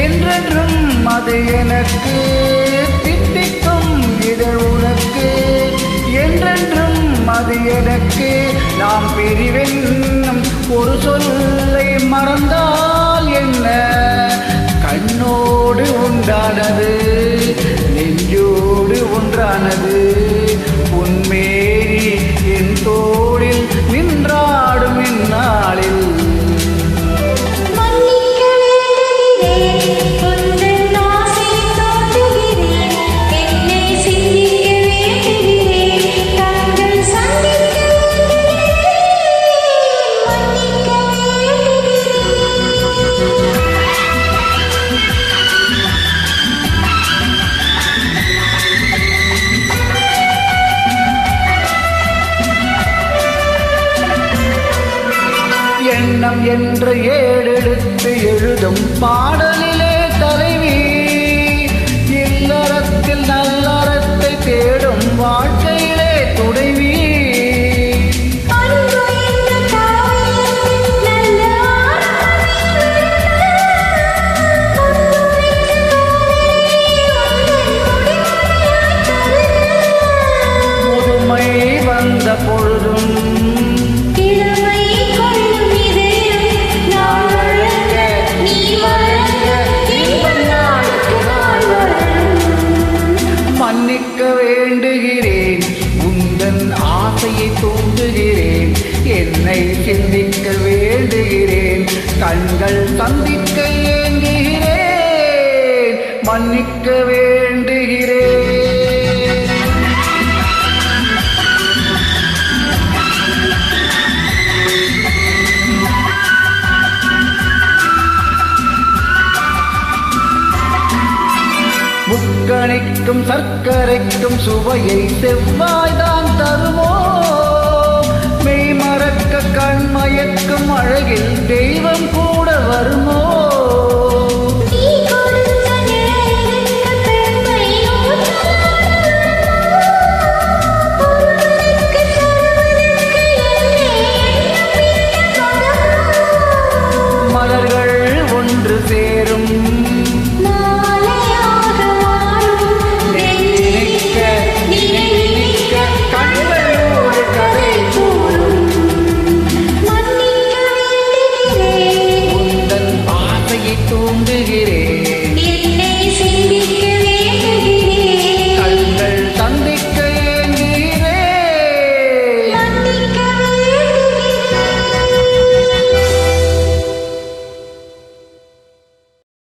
என்றென்றும் அது எனக்கு தித்திக்கும் இதழ் உனக்கு என்றென்றும் அது எனக்கு நாம் பிரிவென்னும் ஒரு சொல்லை மறந்தால் என்ன கண்ணோடு உண்டானது நெஞ்சோடு ஒன்றானது உன்மேரி என் தோளில் நின்றாடும் இந்நாளில் எண்ணம் என்ற ஏடெடுத்து எழுதும் பாடலிலே தலைவி இல்லறத்தில் நல்லறத்தை தேடும் வாழ்க்கையிலே துணைவி முதுமை வந்த பொழுதும் மன்னிக்க வேண்டுகிறேன் உந்தன் ஆசையை தூண்டுகிறேன் என்னை சிந்திக்க வேண்டுகிறேன் கண்கள் சந்திக்க ஏங்குகிறேன் மன்னிக்க வேண்டுகிறேன் முக்கணிக்கும் சர்க்கரைக்கும் சுவையை செவ்வாய்தான் தருமோ மெய் மறக்க கண்மயக்கும் அழகில் தெய்வம் கூட வருமோ மலர்கள் ஒன்று சேரும் தூண்டுகிறேன்